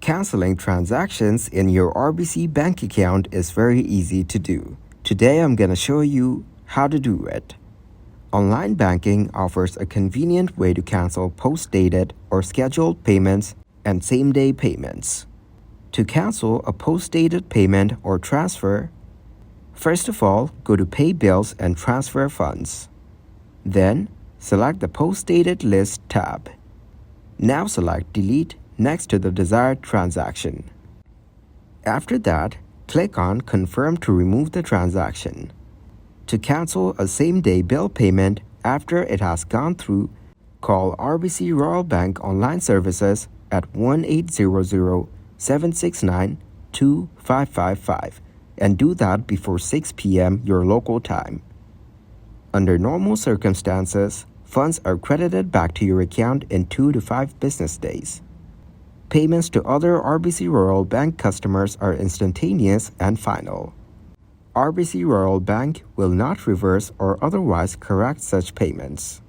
Canceling transactions in your RBC bank account is very easy to do. Today I'm going to show you how to do it. Online banking offers a convenient way to cancel post-dated or scheduled payments and same-day payments. To cancel a post-dated payment or transfer, first of all, go to Pay Bills and Transfer Funds. Then, select the Post-Dated List tab. Now select Delete next to the desired transaction. After that, click on Confirm to remove the transaction. To cancel a same-day bill payment after it has gone through, call RBC Royal Bank Online Services at 1-800-769-2555 and do that before 6 p.m. your local time. Under normal circumstances, funds are credited back to your account in 2 to 5 business days. Payments to other RBC Royal Bank customers are instantaneous and final. RBC Royal Bank will not reverse or otherwise correct such payments.